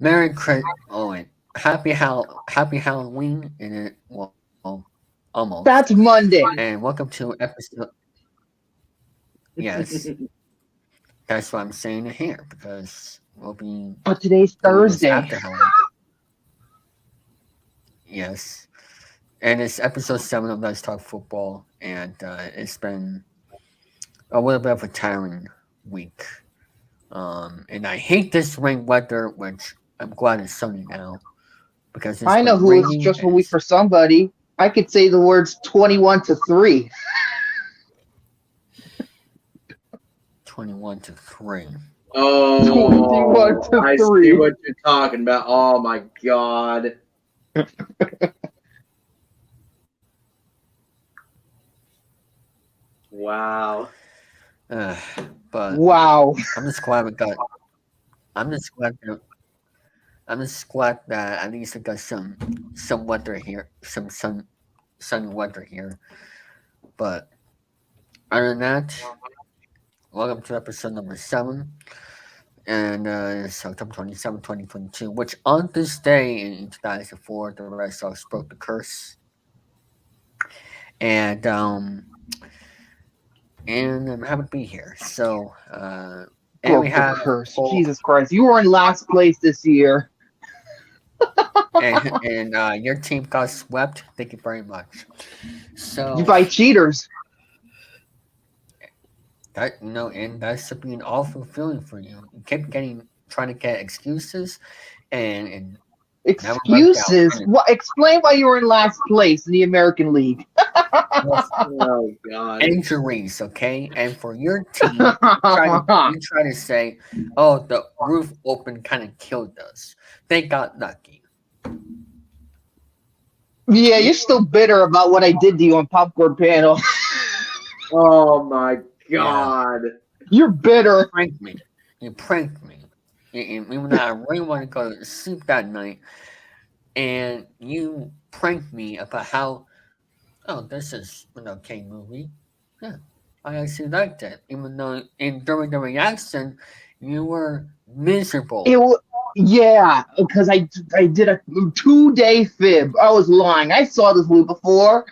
Merry Christmas. Oh wait, Happy Halloween, and almost. That's Monday. And welcome to episode. Yes, that's what I'm saying here because we'll be But today's doing this Thursday. after Halloween. Yes, and it's episode 7 of Let's Talk Football, and it's been a little bit of a tiring week. And I hate this rain weather, which I'm glad it's sunny now because it's I know been who it's raining just a and week it's for somebody. I could say the words 21-3. 21-3. Oh, 21-3. I see what you're talking about. Oh my god. Wow. But Wow. I'm just glad we got. I'm just glad. I'm just glad that at least we got some weather here, some sunny weather here. But other than that, welcome to episode number 7, and it's October 27, 2022. Which on this day in 2004, the Red Sox broke the curse, and I'm happy to be here. So, and we Broke the have curse. Jesus Christ. You were in last place this year. and your team got swept. Thank you very much. So By cheaters. that and that's to be an awful feeling for you. You kept trying to get excuses, and never worked out. Excuses? What? Explain why you were in last place in the American League. Oh god. Injuries, okay? And for your team, you try to say, "Oh, the roof open kind of killed us." They got lucky. Yeah, you're still bitter about what I did to you on Popcorn Panel. Oh my god. You're bitter. You pranked me. Even though I really want to go to sleep that night, and you pranked me about how, oh, this is an okay movie. Yeah, I actually liked it. Even though during the reaction, you were miserable. Yeah, because I did a 2-day fib. I was lying. I saw this movie before.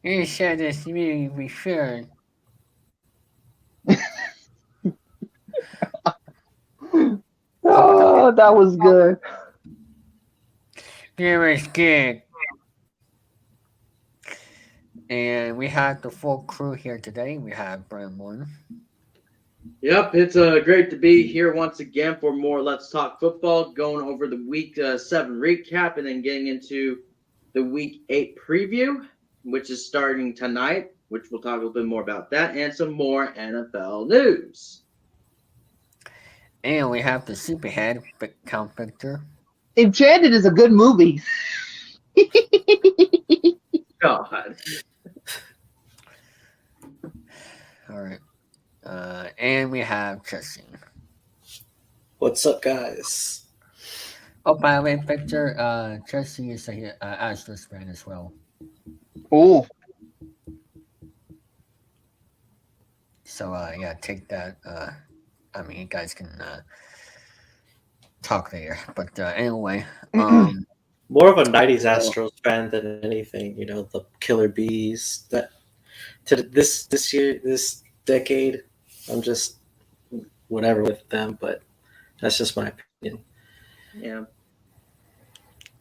You said this movie before. Oh, that was good. It was good. And we have the full crew here today. We have Brian Moore. Yep, it's great to be here once again for more Let's Talk Football, going over the Week 7 recap and then getting into the Week 8 preview, which is starting tonight, which we'll talk a little bit more about that, and some more NFL news. And we have the Superhead, Count Victor. Enchanted is a good movie. God. All right. And we have Jesse. What's up, guys? Oh, by the way, Victor, Jesse is a Astros fan as well. Oh. So, yeah, take that. I mean, you guys can talk there. But anyway, More of a 90s Astros fan than anything. You know, the Killer Bees. That to this decade, I'm just whatever with them, but that's just my opinion. Yeah.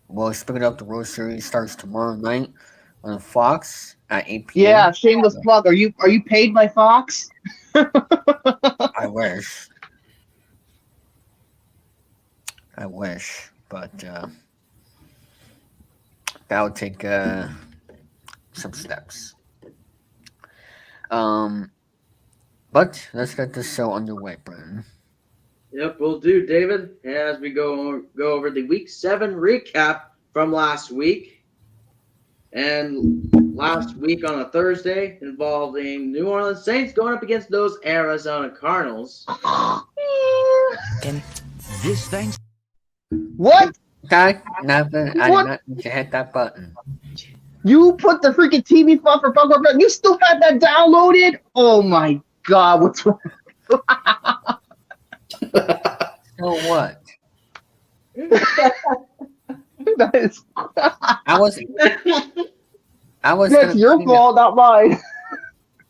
well, speaking of, the World Series starts tomorrow night on Fox at 8 p.m. Yeah, shameless plug. Are you paid by Fox? I wish. But that would take some steps. But let's get this show underway, Brian. Yep, we'll do, David, as we go over the Week 7 recap from last week. And last week on a Thursday involving New Orleans Saints going up against those Arizona Cardinals. And this thing. What? I did not need to hit that button. You put the freaking TV file for Popcorn Panel. You still have that downloaded? Oh my God! What's wrong? So what? That is, I was that's gonna your clean it. fault, not mine.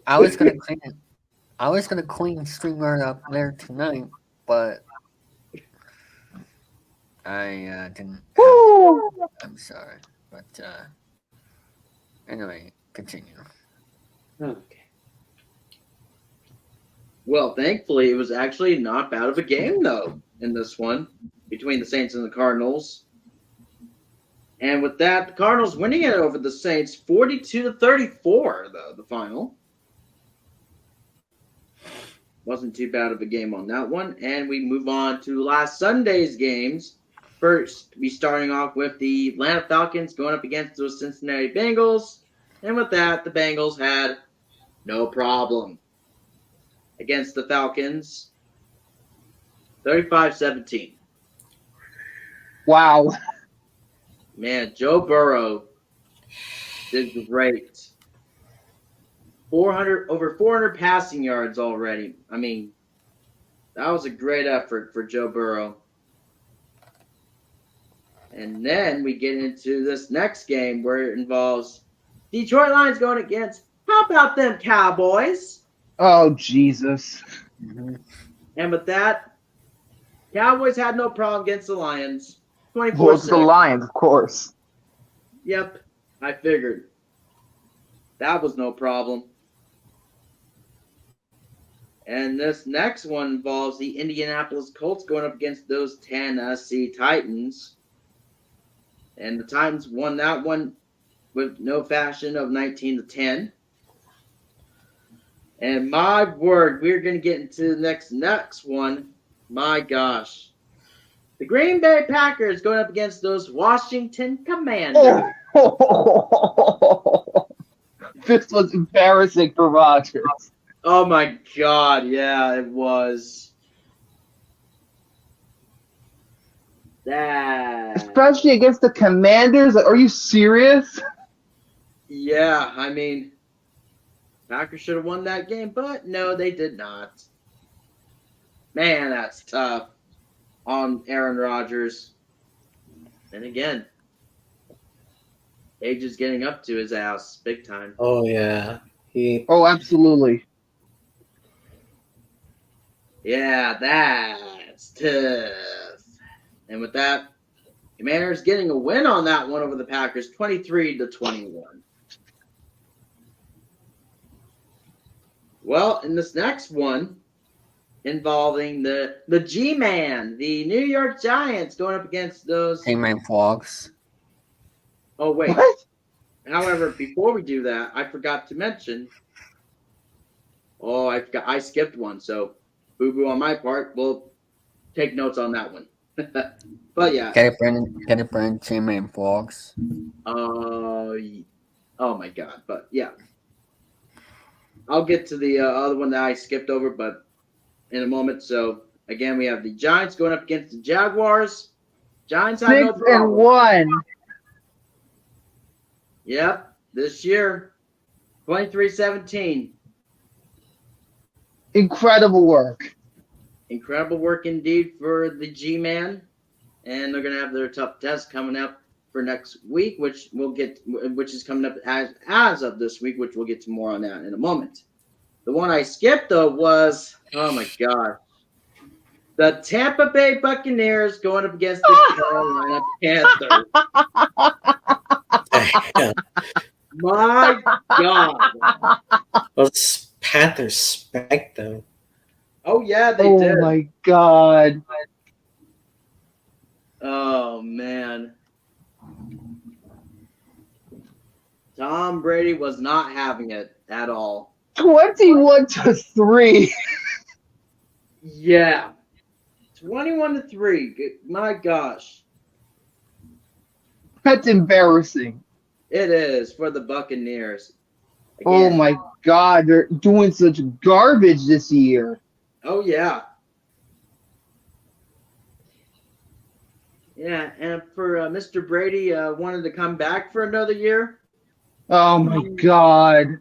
I was gonna clean it. I was gonna clean StreamYard up later tonight, but I didn't have. Woo! I'm sorry, but anyway, continue. Okay. Well, thankfully, it was actually not bad of a game, though, in this one between the Saints and the Cardinals. And with that, the Cardinals winning it over the Saints 42-34, though, the final. Wasn't too bad of a game on that one. And we move on to last Sunday's games. First, we starting off with the Atlanta Falcons going up against those Cincinnati Bengals. And with that, the Bengals had no problem against the Falcons, 35-17. Wow. Man, Joe Burrow did great. Over 400 passing yards already. I mean, that was a great effort for Joe Burrow. And then we get into this next game where it involves Detroit Lions going against, how about them Cowboys? Oh, Jesus. Mm-hmm. And with that, Cowboys had no problem against the Lions. Well, it's the 24-6. Lions, of course. Yep, I figured. That was no problem. And this next one involves the Indianapolis Colts going up against those Tennessee Titans. And the Titans won that one with no fashion of 19-10. And my word, we're going to get into the next one. My gosh. The Green Bay Packers going up against those Washington Commanders. Oh. This was embarrassing for Rodgers. Oh my God, yeah, it was. That. Especially against the Commanders. Like, are you serious? Yeah, I mean, Packers should have won that game, but no, they did not. Man, that's tough on Aaron Rodgers. And again, age is getting up to his ass big time. Oh yeah, Oh, absolutely. Yeah, that's tough. And with that, Commanders getting a win on that one over the Packers, 23-21. Well, in this next one, involving the G-Man, the New York Giants going up against those. J-Man Fox. Oh, wait. What? However, before we do that, I forgot to mention. Oh, I skipped one, so boo-boo on my part. We'll take notes on that one. But yeah. Get it, Brandon, J-Man Fox. Oh my God. But yeah. I'll get to the other one that I skipped over, but in a moment. So again, we have the Giants going up against the Jaguars. Giants have no problem. 6-1. Yep, this year, 23-17. Incredible work. Incredible work indeed for the G-Man, and they're gonna have their tough test coming up for next week, which is coming up as of this week, which we'll get to more on that in a moment. The one I skipped though was, oh my God, the Tampa Bay Buccaneers going up against the Carolina Panthers. My God. those Panthers spanked them. Oh yeah, they Oh did. my God. Oh man. Tom Brady was not having it at all. 21-3. Yeah. 21-3. My gosh. That's embarrassing. It is for the Buccaneers. Oh Again. my God, they're doing such garbage this year. Oh yeah. Yeah, and for Mr. Brady wanted to come back for another year. Oh my God.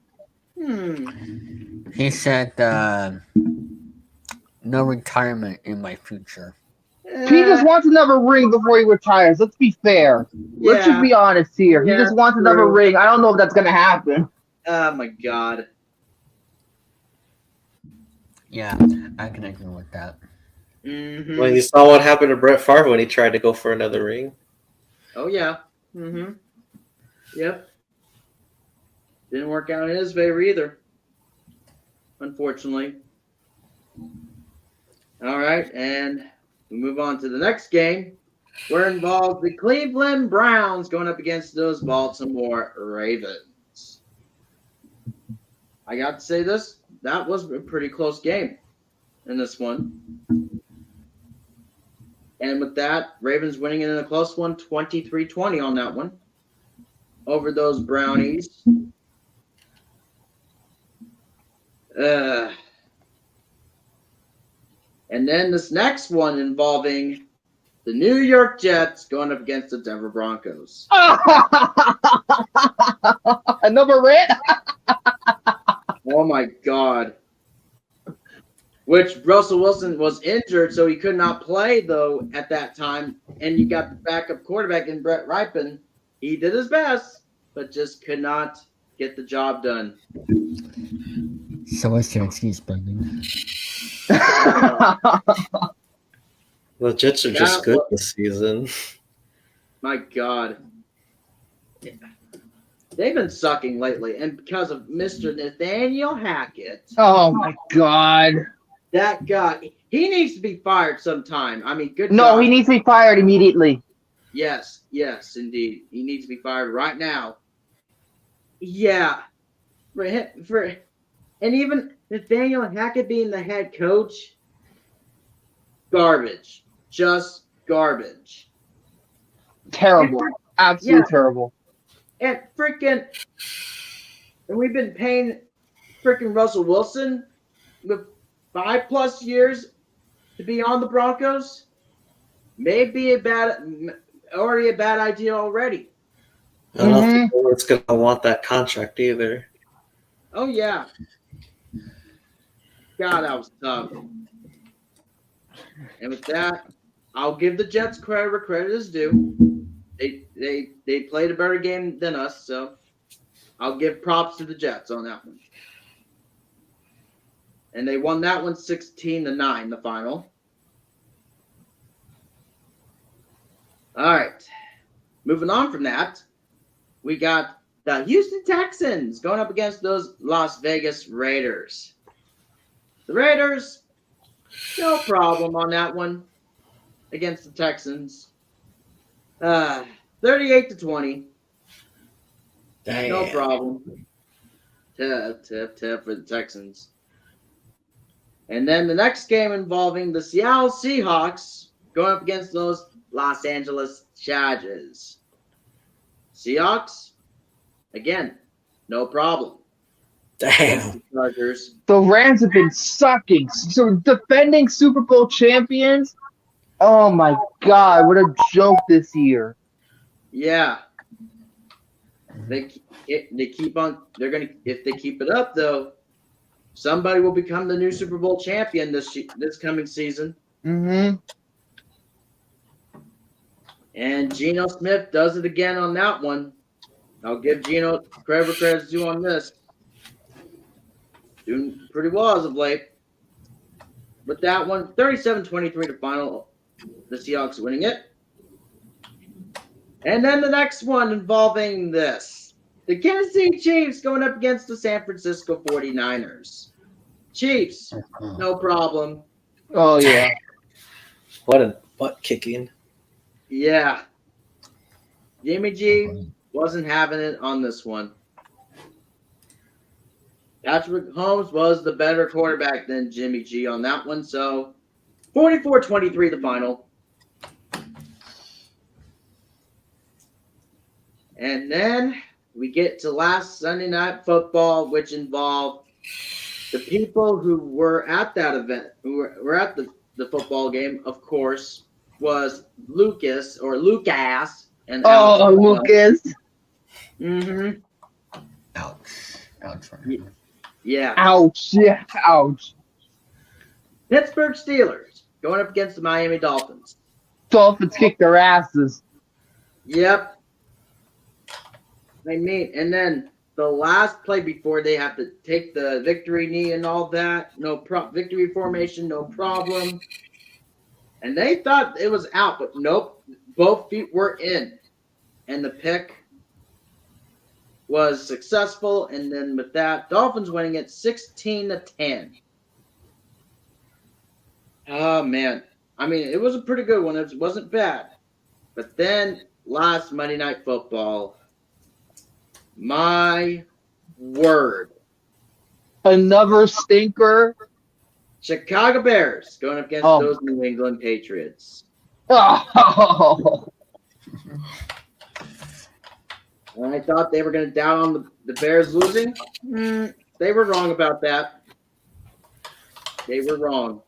He said, no retirement in my future. He just wants another ring before he retires. Let's be fair. Let's just be honest here. He Yeah, just wants another true. ring. I don't know if that's going to happen. Oh my god. Yeah, I can agree with that. Mm-hmm. Well, you saw what happened to Brett Favre when he tried to go for another ring. Oh yeah. Mm-hmm. Yep. Didn't work out in his favor either. Unfortunately. All right, and we move on to the next game. We're involved the Cleveland Browns going up against those Baltimore Ravens. I got to say this, that was a pretty close game in this one. And with that, Ravens winning it in a close one, 23-20 on that one. Over those Brownies. And then this next one involving the New York Jets going up against the Denver Broncos. Another rant? Oh my God. Which Russell Wilson was injured, so he could not play, though, at that time. And you got the backup quarterback in Brett Ripon. He did his best, but just could not get the job done. So what's your excuse, Brendan? The Jets are just That good was- this season. My God. They've been sucking lately, and because of Mr. Nathaniel Hackett, Oh my God. that guy, he needs to be fired sometime. I mean, good No, God. he needs to be fired immediately. Yes, indeed. He needs to be fired right now. Yeah. And even Nathaniel Hackett being the head coach, garbage. Just garbage. Terrible. Absolutely terrible. And we've been paying freaking Russell Wilson with 5+ years to be on the Broncos. Maybe already a bad idea already. I don't think anyone's going to want that contract either. Oh, yeah. God, that was tough. And with that, I'll give the Jets credit where credit is due. They played a better game than us, so I'll give props to the Jets on that one. And they won that one 16-9, the final. All right. Moving on from that, we got the Houston Texans going up against those Las Vegas Raiders. The Raiders, no problem on that one against the Texans. 38-20. Damn. No problem. Tough for the Texans. And then the next game involving the Seattle Seahawks going up against those Los Angeles Chargers. Seahawks, again, no problem. Damn. Chargers. The Rams have been sucking. So defending Super Bowl champions. Oh my God, what a joke this year. Yeah. They keep on. They're gonna, if they keep it up though, somebody will become the new Super Bowl champion this coming season. Mm-hmm. And Geno Smith does it again on that one. I'll give Geno credit where credit's due on this. Doing pretty well as of late. But that one, 37-23 to final. The Seahawks winning it. And then the next one involving this. The Kansas City Chiefs going up against the San Francisco 49ers. Chiefs, no problem. Oh, yeah. What a butt kicking. Yeah. Jimmy G wasn't having it on this one. Patrick Mahomes was the better quarterback than Jimmy G on that one, so 44-23 the final. And then we get to last Sunday Night Football, which involved the people who were at that event, who were at the football game, of course, was Lucas and Alex. Lucas. Mm-hmm. Ouch for him. Yeah. Ouch. Yeah, ouch. Pittsburgh Steelers going up against the Miami Dolphins. Dolphins kicked their asses. Yep. I mean, and then the last play before they have to take the victory knee and all that, victory formation, no problem. And they thought it was out, but nope, both feet were in, and the pick was successful. And then with that, Dolphins winning it 16-10. Oh man, I mean, it was a pretty good one. It wasn't bad, but then last Monday Night Football. My word. Another stinker. Chicago Bears going up against those New England Patriots. Oh. And I thought they were going to down on the Bears losing. They were wrong about that. They were wrong.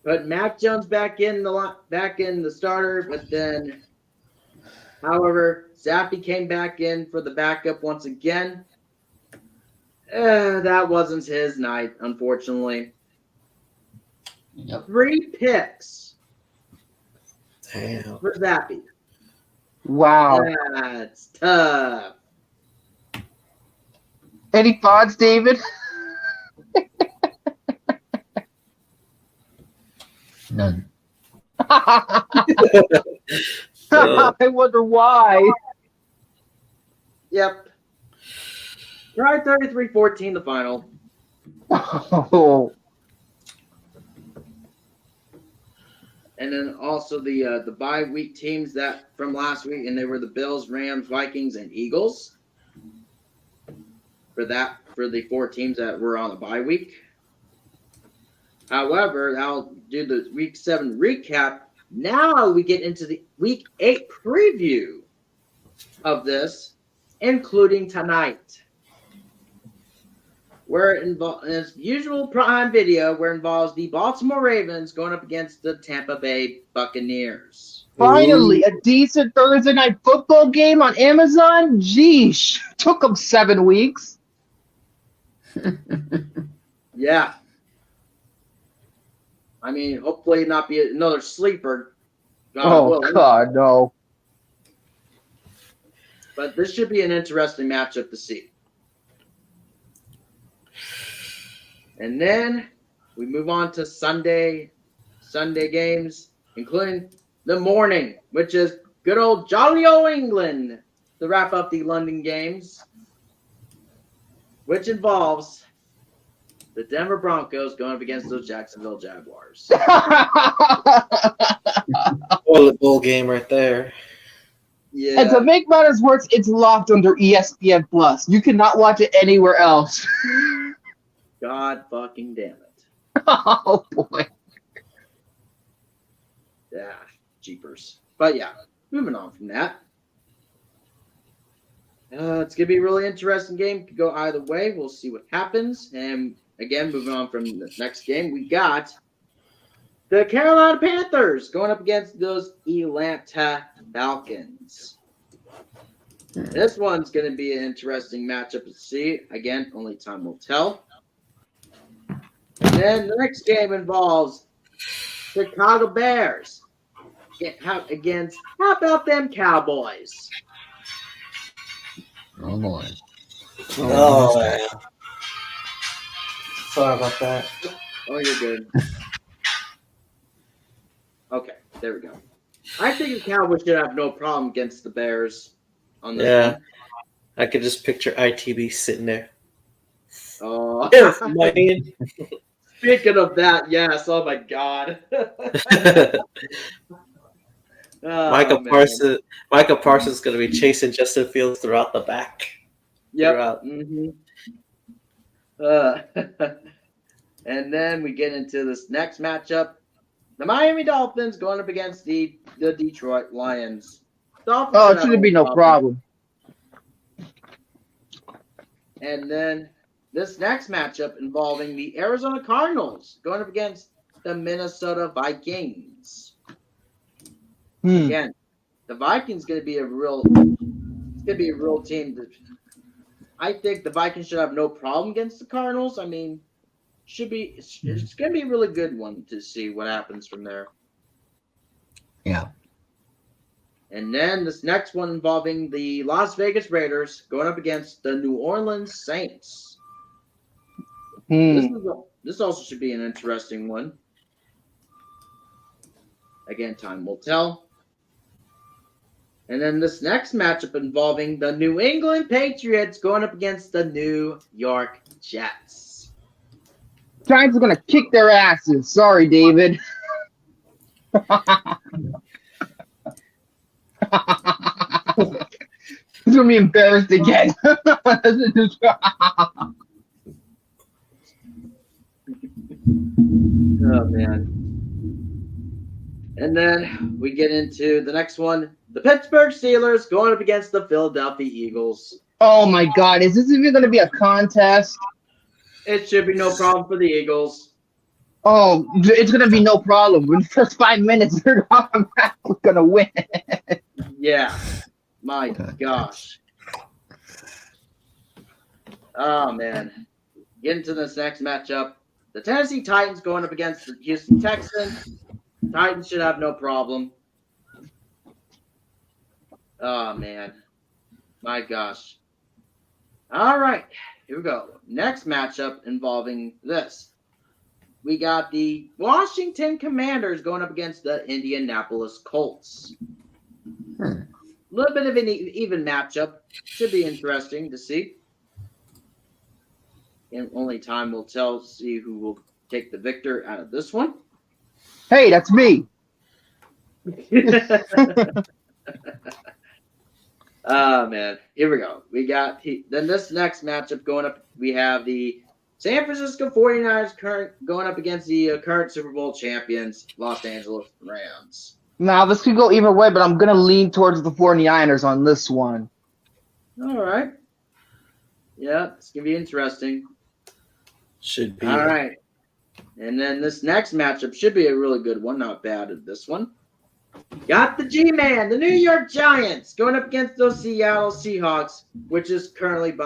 But Mac Jones back in the starter, but then, however, Zappy came back in for the backup once again. That wasn't his night, unfortunately. Yep. 3 picks. Damn. For Zappy. Wow. That's tough. Any thoughts, David? None. I wonder why. Yep. Try 33-14 the final. Oh. And then also the bye week teams that from last week, and they were the Bills, Rams, Vikings, and Eagles. For the 4 teams that were on the bye week. However, I'll do the week 7 recap. Now we get into the week 8 preview of this, including tonight. Where as usual Prime Video, where it involves the Baltimore Ravens going up against the Tampa Bay Buccaneers. Finally, a decent Thursday night football game on Amazon? Jeesh. Took them 7 weeks. Yeah. I mean, hopefully not be another sleeper. God, no. But this should be an interesting matchup to see. And then we move on to Sunday games, including the morning, which is good old jolly old England to wrap up the London games, which involves the Denver Broncos going up against those Jacksonville Jaguars. Toilet bowl game right there. Yeah. And to make matters worse, it's locked under ESPN Plus. You cannot watch it anywhere else. God fucking damn it. Oh boy. Yeah, jeepers. But yeah, moving on from that. It's going to be a really interesting game. Could go either way. We'll see what happens. And again, moving on from the next game, we got the Carolina Panthers going up against those Atlanta Falcons. This one's going to be an interesting matchup to see. Again, only time will tell. And then the next game involves Chicago Bears against, how about them Cowboys? Oh boy. Oh, man. Sorry about that. Oh, you're good. Okay, there we go. I think the Cowboys should have no problem against the Bears on this one. I could just picture ITB sitting there. Oh, Yes, man. speaking of that, yes. Oh my God. Oh, Michael man. Parsons is going to be chasing Justin Fields throughout the back. Yep. Throughout. And then we get into this next matchup. The Miami Dolphins going up against the Detroit Lions. Dolphins it shouldn't be no problem. And then this next matchup involving the Arizona Cardinals going up against the Minnesota Vikings. Again, the Vikings going to be a real team. I think the Vikings should have no problem against the Cardinals. I mean, it's going to be a really good one to see what happens from there. Yeah. And then this next one involving the Las Vegas Raiders going up against the New Orleans Saints. This also should be an interesting one. Again, time will tell. And then this next matchup involving the New England Patriots going up against the New York Jets. Giants are gonna kick their asses. Sorry, David. He's gonna be embarrassed again. Oh, man. And then we get into the next one. The Pittsburgh Steelers going up against the Philadelphia Eagles. Oh my God! Is this even gonna be a contest? It should be no problem for the Eagles. Oh, it's gonna be no problem. In the first 5 minutes, they're automatically gonna win. Yeah. My gosh. Oh, man. Getting to this next matchup. The Tennessee Titans going up against the Houston Texans. Titans should have no problem. Oh, man. My gosh. All right. Here we go. Next matchup involving this. We got the Washington Commanders going up against the Indianapolis Colts. A little bit of an even matchup. Should be interesting to see. And only time will tell, see who will take the victor out of this one. Hey, that's me. Oh, man. Here we go. We got then this next matchup going up. We have the San Francisco 49ers going up against the current Super Bowl champions, Los Angeles Rams. Now, this could go either way, but I'm going to lean towards the 49ers on this one. All right. Yeah, it's going to be interesting. Should be. All right. And then this next matchup should be a really good one. Not bad at this one. Got the G-Man, the New York Giants, going up against those Seattle Seahawks, which is currently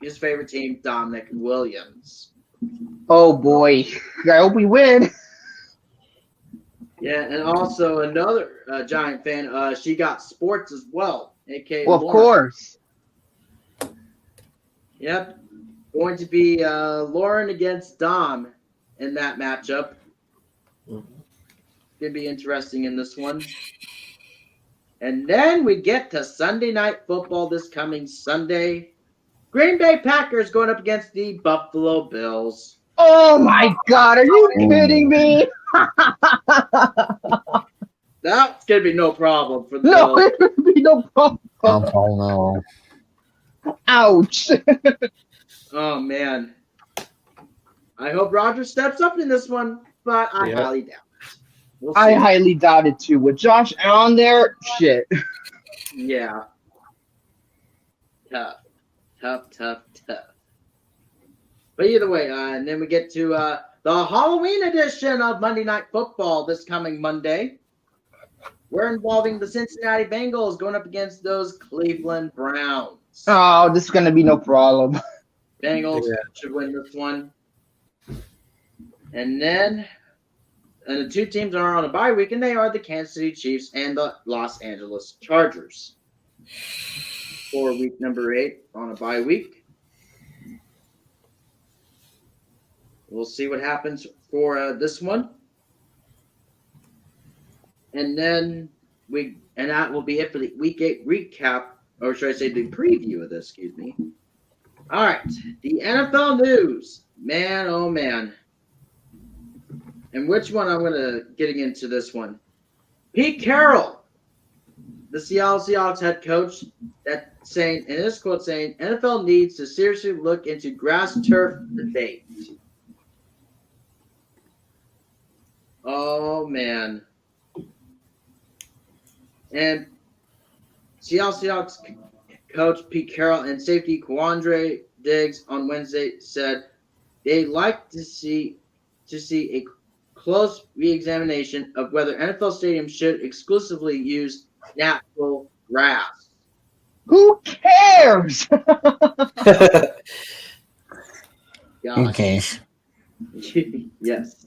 his favorite team, Dominic Williams. Oh, boy. I hope we win. Yeah, and also another Giant fan, she got sports as well, a.k.a. Well, of Lauren. course. Yep. Going to be Lauren against Dom in that matchup. Going to be interesting in this one. And then we get to Sunday Night Football this coming Sunday. Green Bay Packers going up against the Buffalo Bills. Oh, my God. Are you kidding me? That's going to be no problem for the No, Bills. it would be no problem. Oh, no. Ouch. Oh, man. I hope Rodgers steps up in this one, but I highly doubt it. We'll see. I highly doubt it, too. With Josh Allen there, shit. Yeah. Tough. But either way, and then we get to the Halloween edition of Monday Night Football this coming Monday. We're involving the Cincinnati Bengals going up against those Cleveland Browns. Oh, this is going to be no problem. Bengals should win this one. And then the two teams are on a bye week, and they are the Kansas City Chiefs and the Los Angeles Chargers. For week number 8 on a bye week. We'll see what happens for this one. And then that will be it for the week 8 recap, or should I say the preview of this, excuse me. All right, the NFL news. Man, oh man. And which one I'm going to getting into this one. Pete Carroll, the Seattle Seahawks head coach, that saying, in this quote saying, NFL needs to seriously look into grass turf debate. Oh, man. And Seattle Seahawks coach Pete Carroll and safety Quandre Diggs on Wednesday said they'd like to see a close re-examination of whether NFL stadiums should exclusively use natural grass. Who cares? In case. Yes.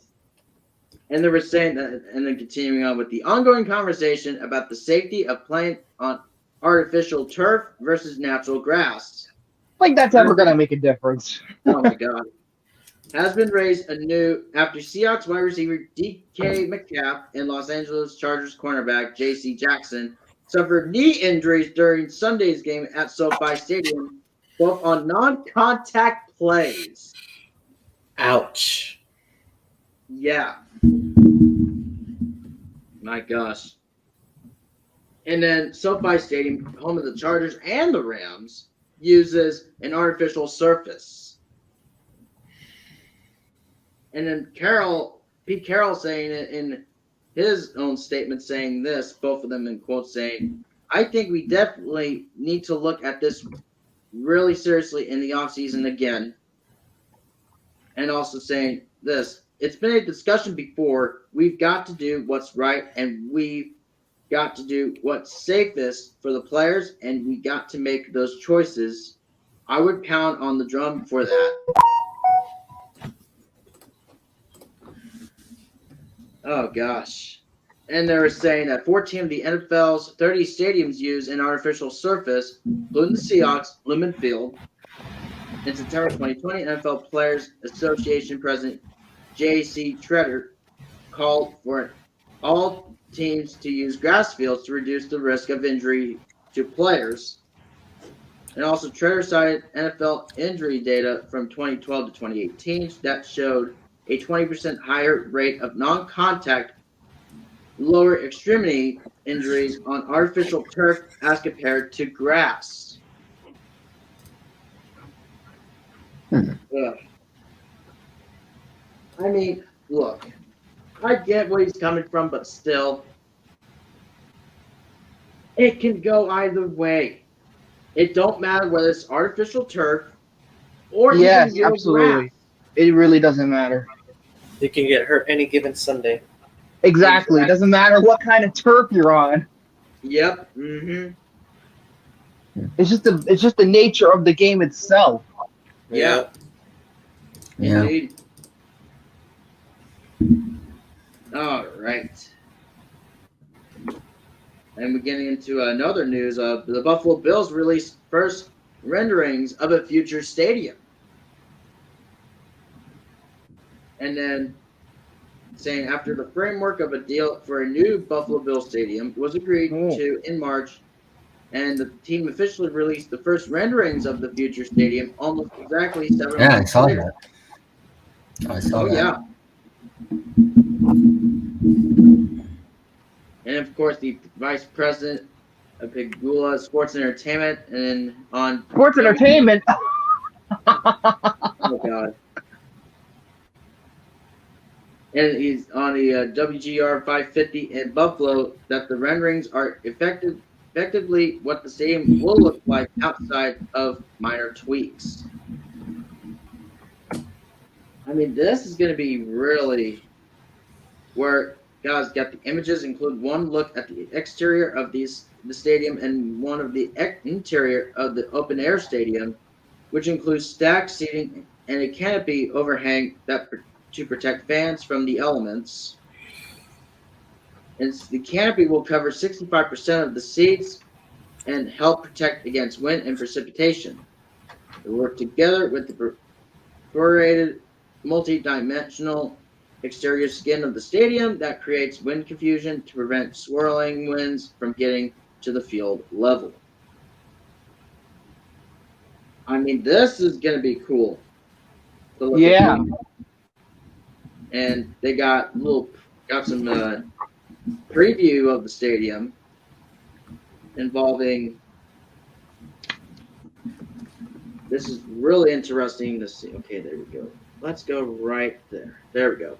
And they were saying that, and then continuing on with the ongoing conversation about the safety of playing on artificial turf versus natural grass. Like that's ever gonna make a difference. Oh my God. Has been raised anew after Seahawks wide receiver DK Metcalf and Los Angeles Chargers cornerback J.C. Jackson suffered knee injuries during Sunday's game at SoFi Stadium, both on non-contact plays. Ouch. Yeah. My gosh. And then SoFi Stadium, home of the Chargers and the Rams, uses an artificial surface. And then Pete Carroll saying it in his own statement saying this, both of them in quotes saying, I think we definitely need to look at this really seriously in the offseason again. And also saying this, it's been a discussion before. We've got to do what's right, and we've got to do what's safest for the players, and we got to make those choices. I would pound on the drum for that. Oh, gosh. And they were saying that 14 of the NFL's 30 stadiums use an artificial surface, including the Seahawks, Lumen Field. In September 2020, NFL Players Association President J.C. Treader called for all teams to use grass fields to reduce the risk of injury to players. And also, Treader cited NFL injury data from 2012 to 2018 that showed a 20% higher rate of non-contact lower extremity injuries on artificial turf as compared to grass. I mean, look, I get where he's coming from, but still, it can go either way. It don't matter whether it's artificial turf or Yes, even real absolutely. grass. It really doesn't matter. You can get hurt any given Sunday. Exactly. It doesn't matter what kind of turf you're on. Yep. Mm-hmm. It's just the nature of the game itself. Yeah. Yeah. Indeed. All right. And we're getting into another news. The Buffalo Bills released first renderings of a future stadium. And then saying after the framework of a deal for a new Buffalo Bills stadium was agreed to in March, and the team officially released the first renderings of the future stadium almost exactly 7 Yeah, I months saw later. that. I saw Oh, that. yeah. And, of course, the vice president of Pegula Sports Entertainment and on... Sports Entertainment? Oh, God. And he's on the WGR 550 in Buffalo that the renderings are effectively what the stadium will look like outside of minor tweaks. I mean, this is going to be really where guys got the images include one look at the exterior of the stadium and one of the interior of the open air stadium, which includes stacked seating and a canopy overhang to protect fans from the elements. And the canopy will cover 65% of the seats and help protect against wind and precipitation. They work together with the perforated multi-dimensional exterior skin of the stadium that creates wind confusion to prevent swirling winds from getting to the field level. I mean, this is going to be cool. Yeah. And they got some preview of the stadium involving. This is really interesting to see. Okay, there we go. Let's go right there. There we go.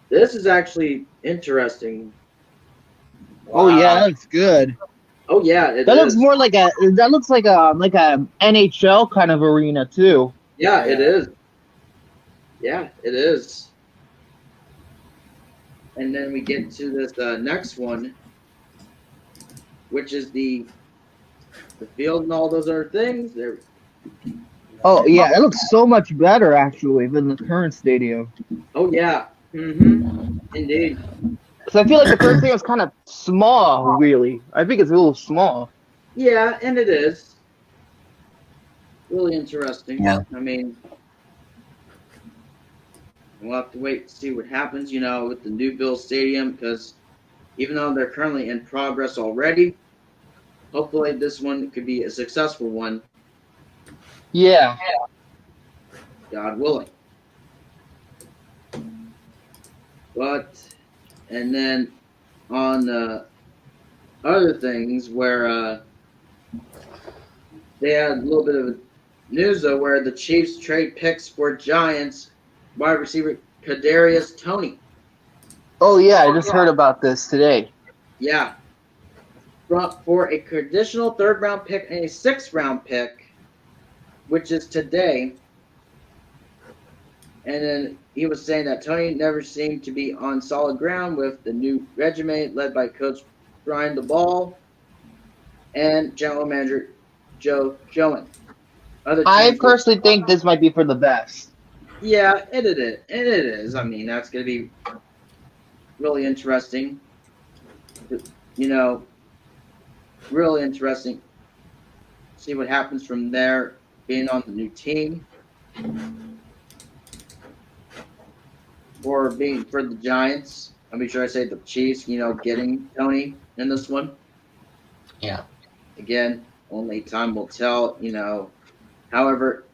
This is actually interesting. Wow. Oh yeah, that looks good. Oh yeah, that looks more like a. That looks like a NHL kind of arena too. Yeah, it is. Yeah, it is. And then we get to this next one, which is the field and all those other things. There. Oh yeah, it looks so much better actually than the current stadium. Oh yeah. Mm-hmm. Indeed. Because I feel like the first game was kind of small, really. I think it's a little small. Yeah, and it is really interesting. Yeah. I mean, we'll have to wait to see what happens, with the new Bill Stadium, because even though they're currently in progress already, hopefully this one could be a successful one, Yeah. God willing. And then on other things where they had a little bit of news though, where the Chiefs trade picks for Giants wide receiver Kadarius Toney. Oh, yeah, I just heard about this today. Yeah. For a conditional third-round pick and a sixth-round pick, which is today. And then he was saying that Toney never seemed to be on solid ground with the new regiment led by Coach Brian DeBall and General Manager Joe Joen. I personally think this might be for the best. Yeah, it is. I mean, that's going to be really interesting. Really interesting. See what happens from there, being on the new team. For the Giants. I'll be sure I say the Chiefs, getting Toney in this one. Yeah. Again, only time will tell, However,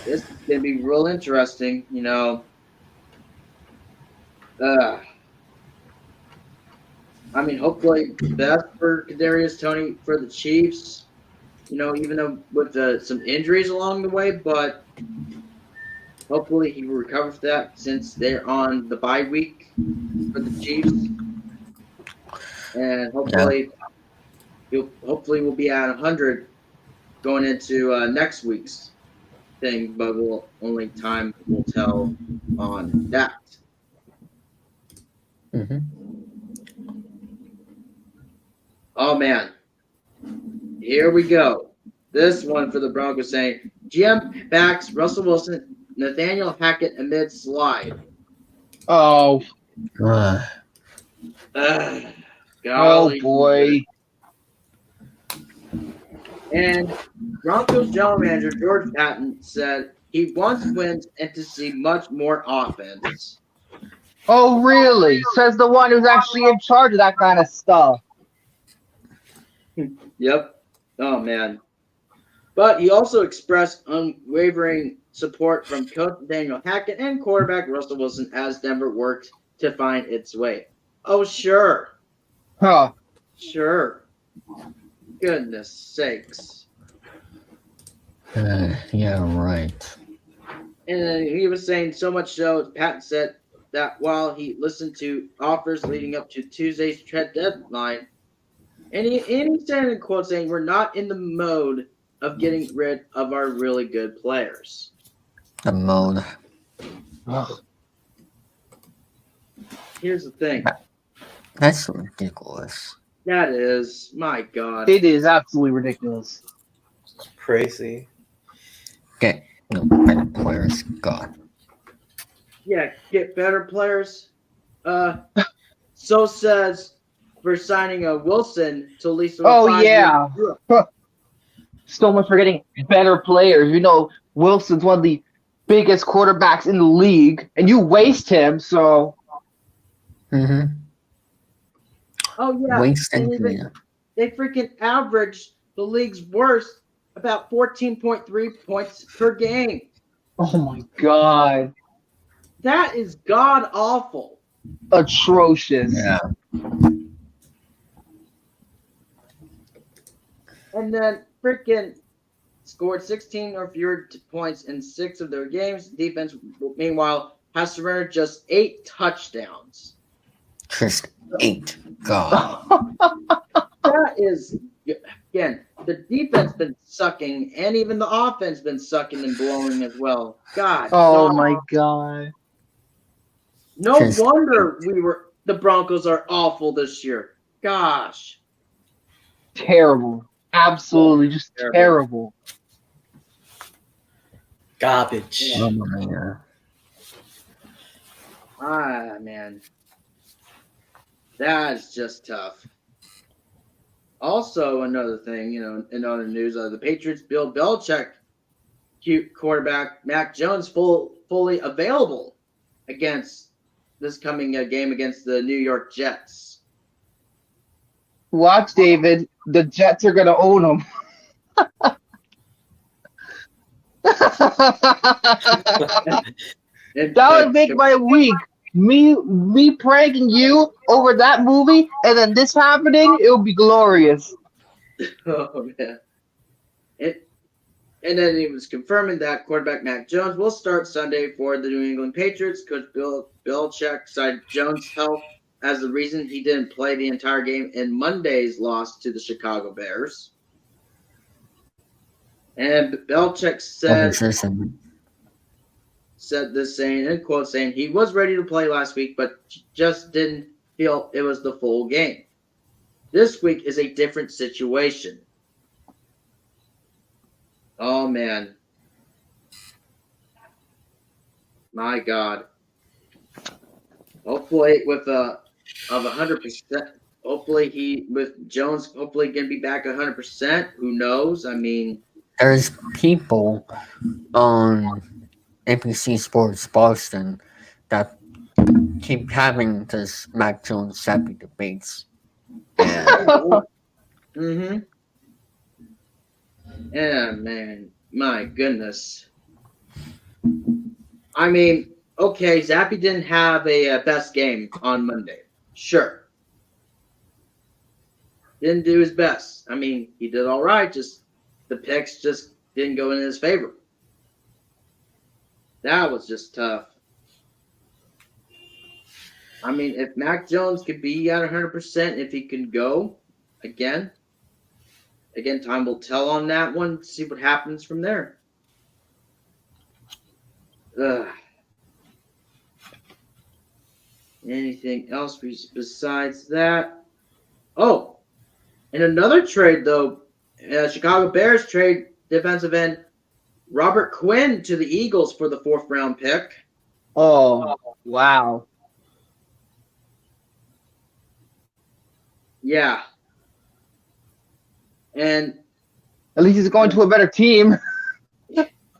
this is going to be real interesting, I mean, hopefully the best for Kadarius Toney for the Chiefs, even though with some injuries along the way, but hopefully he will recover from that since they're on the bye week for the Chiefs. And hopefully we'll be at 100 going into next week's thing, but only time will tell on that. Mm-hmm. Oh man, here we go. This one for the Broncos saying GM backs Russell Wilson, Nathaniel Hackett amid slide. Oh. Golly. Oh boy. And Broncos general manager George Patton said he wants wins and to see much more offense. Oh really? Says the one who's actually in charge of that kind of stuff. Yep. Oh man. But he also expressed unwavering support from coach Daniel Hackett and quarterback Russell Wilson as Denver worked to find its way. Oh, sure. Huh. Sure. Goodness sakes. Yeah, right. And then he was saying so much so, Patton said that while he listened to offers leading up to Tuesday's trade deadline, and he said in quote saying, we're not in the mode of getting rid of our really good players. The mode. Here's the thing. That's ridiculous. That is, my God. It is absolutely ridiculous. Crazy. Get no better players. God. Yeah, get better players. So says for signing a Wilson to at least. Oh yeah. So much for getting better players. Wilson's one of the biggest quarterbacks in the league, and you waste him. So. Mm-hmm. Oh yeah. They freaking averaged the league's worst about 14.3 points per game. Oh my God. That is god awful. Atrocious. Yeah. And then freaking scored 16 or fewer points in 6 of their games. Defense, meanwhile, has surrendered just 8 touchdowns. Just 8. God. That is, again, the defense been sucking, and even the offense been sucking and blowing as well. God. Oh my God. No wonder the Broncos are awful this year. Gosh. Terrible. Absolutely just terrible. Garbage. Oh my God. Man. That's just tough. Also, another thing, in other news, the Patriots' Bill Belichick cute quarterback Mac Jones fully available against this coming game against the New York Jets. Watch, David. The Jets are gonna own him. That would make my week. Me pranking you over that movie, and then this happening. It would be glorious. Oh man! And then he was confirming that quarterback Mac Jones will start Sunday for the New England Patriots. Coach Bill Belichick cited Jones' health as the reason he didn't play the entire game in Monday's loss to the Chicago Bears. And Belichick said this saying, in quote, saying he was ready to play last week, but just didn't feel it was the full game. This week is a different situation. Oh man. My God. Hopefully with of 100%. Hopefully with Jones hopefully gonna be back 100%. Who knows? I mean, there's people on NBC Sports Boston that keep having this Mac Jones Zappy debates. mm-hmm. Yeah, man. My goodness. I mean, okay, Zappy didn't have a best game on Monday. Sure. Didn't do his best. I mean, he did all right. Just the picks just didn't go in his favor. That was just tough. I mean, if Mac Jones could be at 100%, if he can go again, time will tell on that one. See what happens from there. Anything else besides that? Oh, in another trade, though, Chicago Bears trade defensive end Robert Quinn to the Eagles for the 4th round pick. Oh, wow. Yeah. And at least he's going to a better team.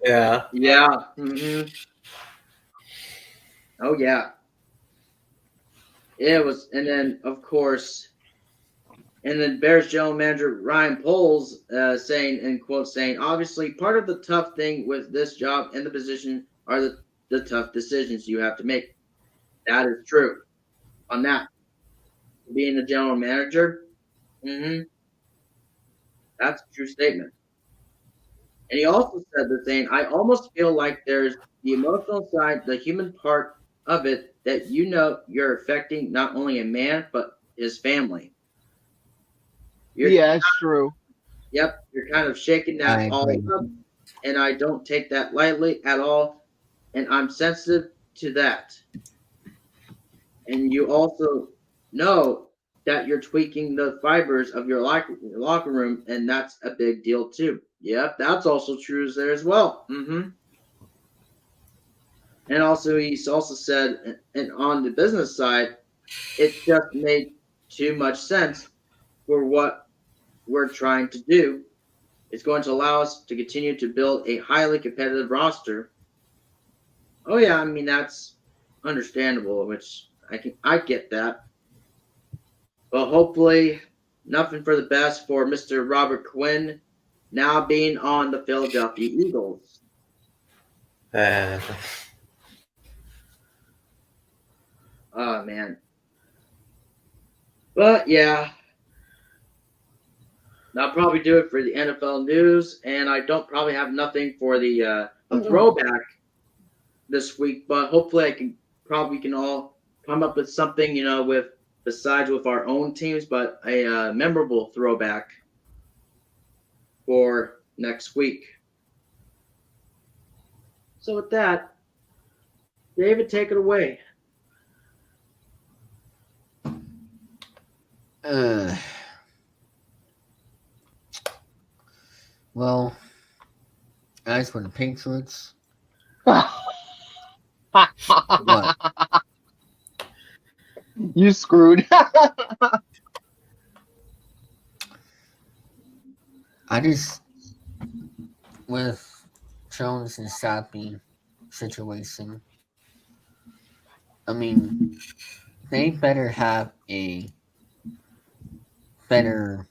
Yeah. Yeah. Mm-hmm. Oh, yeah. It was, and then, of course, and then Bears general manager Ryan Poles saying, in quote, saying, obviously, part of the tough thing with this job and the position are the tough decisions you have to make. That is true. On that, being the general manager, that's a true statement. And he also said the saying, I almost feel like there's the emotional side, the human part of it, that you're affecting not only a man, but his family. Yeah, it's true. Yep, you're kind of shaking that all up, and I don't take that lightly at all, and I'm sensitive to that. And you also know that you're tweaking the fibers of your locker room, and that's a big deal too. Yep, that's also true there as well. And also, he's also said, and on the business side, it just made too much sense for what we're trying to do. It's going to allow us to continue to build a highly competitive roster. Oh yeah, I mean that's understandable, which I get that. But hopefully, nothing for the best for Mr. Robert Quinn now being on the Philadelphia Eagles. Oh man. But yeah, that'll probably do it for the NFL news, and I don't probably have nothing for the throwback this week, but hopefully we can all come up with something, besides with our own teams, but a memorable throwback for next week. So with that, David, take it away. Well, as for the Patriots, what? You screwed. I just with Jones and Sappy situation. I mean, they better have a better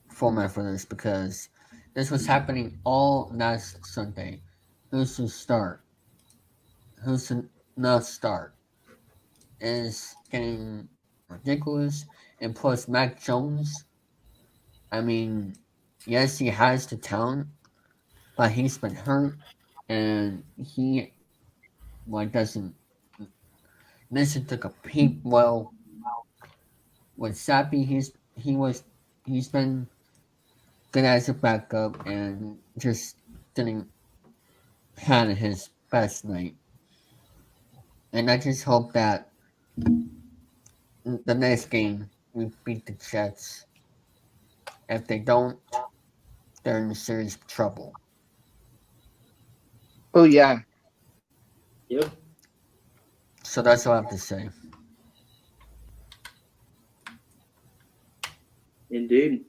format for this because this was happening all last Sunday. Who's to start? Who's to not start? Is getting ridiculous. And plus, Mac Jones. I mean, yes, he has the talent, but he's been hurt, and he doesn't listen to compete well. With Sappy, he's been good as a backup and just didn't had his best night. And I just hope that the next game we beat the Jets. If they don't, they're in serious trouble. Oh yeah. Yep. So that's all I have to say. Indeed.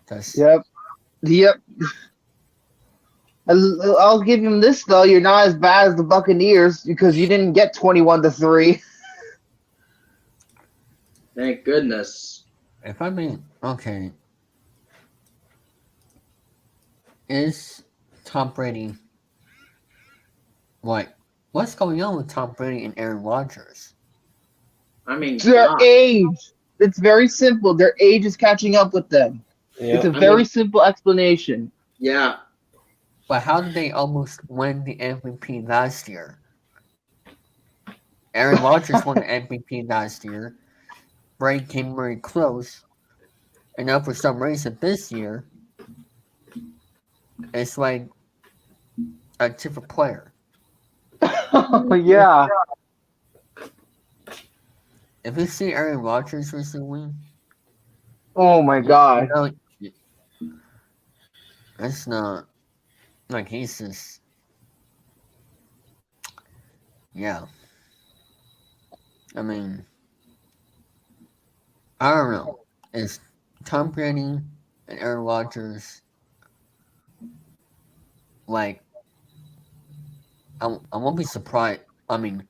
That's Yep. Yep. I'll give him this though. You're not as bad as the Buccaneers because you didn't get 21-3. Thank goodness. if I mean okay. Is Tom Brady what's going on with Tom Brady and Aaron Rodgers? I mean, Their God. age. It's very simple. Their age is catching up with them. It's a Yeah. very simple explanation. Yeah. But how did they almost win the MVP last year? Aaron Rodgers won the MVP last year. Brady came very close. And now for some reason this year, it's like a different player. Yeah. If you see Aaron Rodgers recently, Oh my god. know, it's not like he's just yeah. I mean, I don't know. Is Tom Brady and Aaron Rodgers like? I won't be surprised. I mean,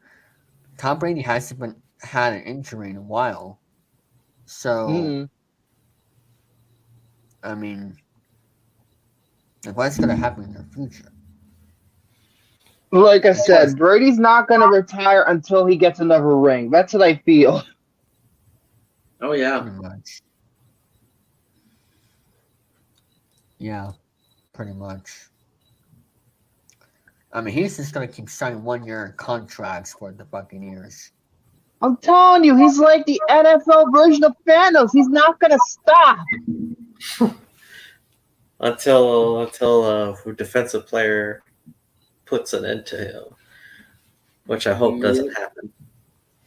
Tom Brady hasn't been had an injury in a while, so Mm-mm. I mean, like, what's gonna happen in the future? Like I Because said, Brady's not gonna retire until he gets another ring. That's what I feel. Oh yeah. pretty much, yeah, pretty much. I mean, he's just gonna keep signing 1 year contracts for the Buccaneers. I'm telling you, he's like the NFL version of Thanos. He's not gonna stop. Until a defensive player puts an end to him, which I hope doesn't happen.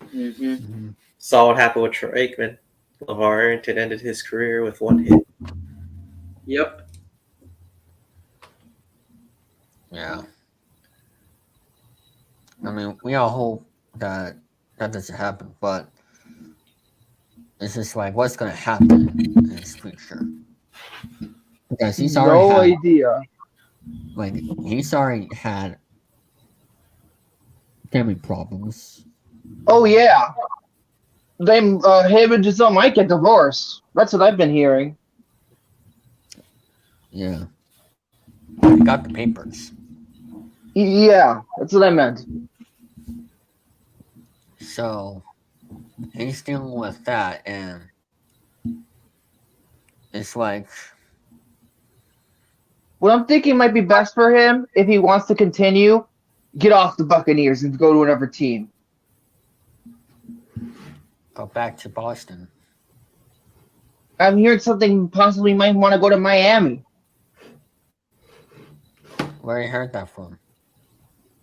Mm-hmm. Mm-hmm. Saw what happened with Troy Aikman. LeVar Arrington ended his career with one hit. Yep. Yeah. I mean, we all hope that that doesn't happen, but it's just like what's gonna happen in his future because he's already No had idea. like he's already had family problems. Oh yeah. Him and Giselle might get divorced. That's what I've been hearing. Yeah, he got the papers, Yeah, that's what I meant. so he's dealing with that, and it's like What I'm thinking might be best for him if he wants to continue, get off the Buccaneers and go to another team. go back to Boston. I'm hearing something possibly might want to go to Miami. Where you heard that from?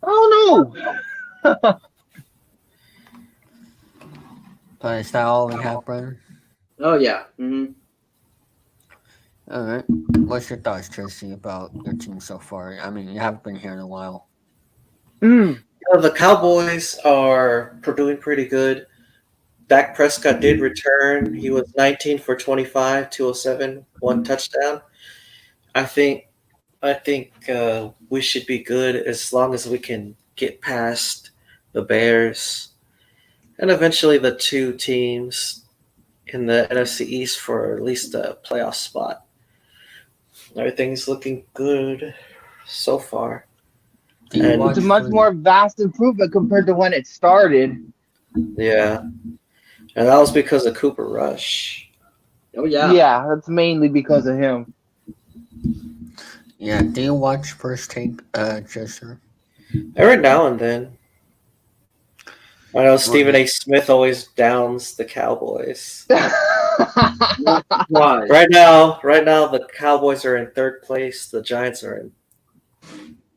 Oh no. But is that all we have, Brennan? Oh yeah. Mm-hmm. All right. What's your thoughts, Tracy, about your team so far? I mean, you haven't been here in a while. Mm. The Cowboys are doing pretty good. Dak Prescott did return. He was 19 for 25, 207, one touchdown. I think we should be good as long as we can get past the Bears and eventually the two teams in the NFC East for at least a playoff spot. Everything's looking good so far. Do you And watch It's a much the- more vast improvement compared to when it started. yeah, and that was because of Cooper Rush. Oh yeah. Yeah, that's mainly because of him. Yeah, do you watch First Take, Jester? Every now and then. I know Stephen A. Smith always downs the Cowboys. Why? Right now, the Cowboys are in third place. The Giants are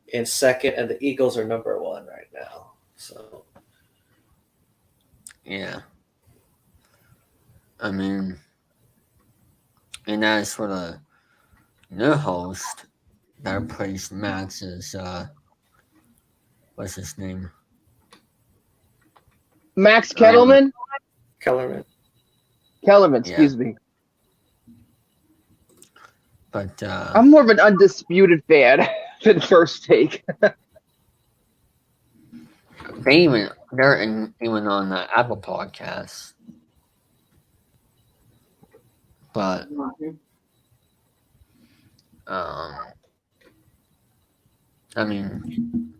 in second, and the Eagles are number one right now. So Yeah. I mean, and as for the new host that replaced Max is, what's his name? Max Kettleman? Kellerman. Kellerman, excuse me. But, I'm more of an undisputed fan than First Take. they're even on the Apple Podcasts. But, I mean,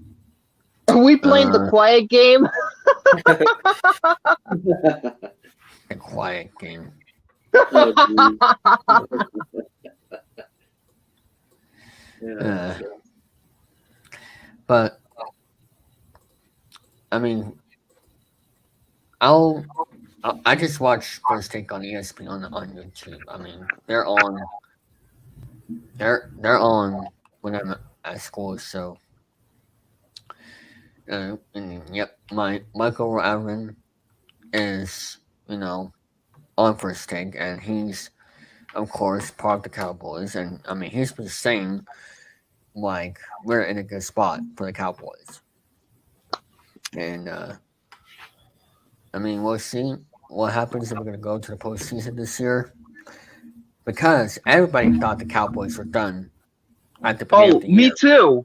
Are we playing the quiet game? a quiet game. Oh, geez. Yeah. But I mean, I just watch First Take on ESPN on YouTube. I mean, they're on when I'm at school. So, and yep, Michael Aaron is on First Take, and he's of course part of the Cowboys, and I mean he's been saying like we're in a good spot for the Cowboys, and I mean we'll see what happens if we're gonna go to the postseason this year, because everybody thought the Cowboys were done at the beginning Oh, of the me year. too.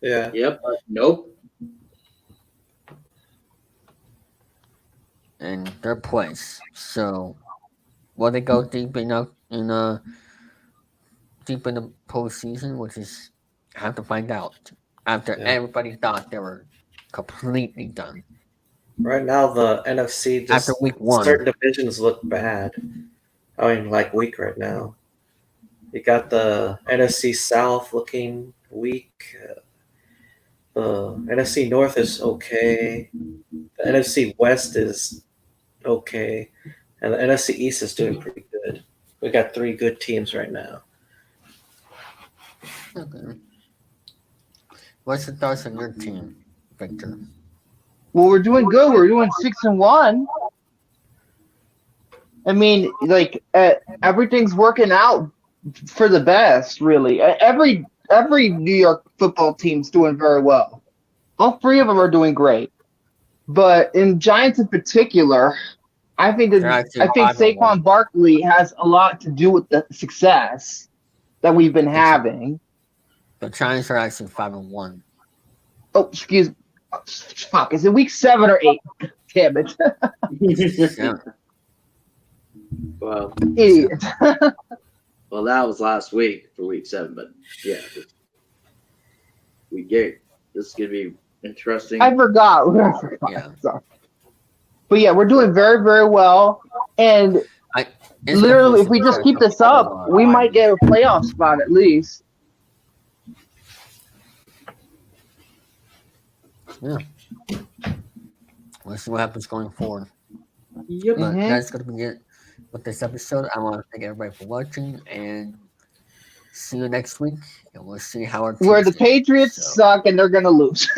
Yeah. Yep. Nope. In their place. So will they go deep enough deep in the postseason, which is have to find out. After everybody thought they were completely done. Right now, the NFC just After week 1. certain divisions look bad. I mean, like weak right now. You got the NFC South looking weak. The NFC North is okay. The NFC West is okay, and the NFC East is doing pretty good. We got 3 good teams right now. Okay. What's your thoughts on your team, Victor? Well, we're doing good. We're doing 6-1. I mean, like everything's working out for the best, really. Every New York football team's doing very well. All 3 of them are doing great. But in Giants in particular, I think Saquon Barkley has a lot to do with the success that we've been having. The Giants are actually 5-1. Oh, excuse me. Fuck, is it week 7 or 8? Damn it. Yeah. Well, Idiot. well, that was last week for week 7, but yeah, this is gonna be interesting. I forgot. Yeah. Sorry. But yeah, we're doing very, very well. And It's literally, if we confusing just keep this up, we might get a playoff spot at least. Yeah. We'll see what happens going forward. Yep. But that's going to be it with this episode. I want to thank everybody for watching, and see you next week. And we'll see how our Where the teams do. Patriots suck and they're going to lose.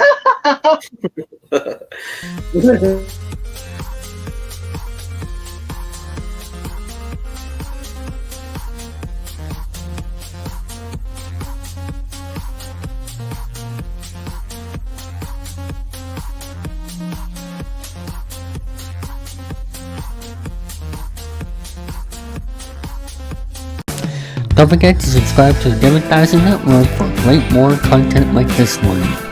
Don't forget to subscribe to the Advertising Network for great more content like this one.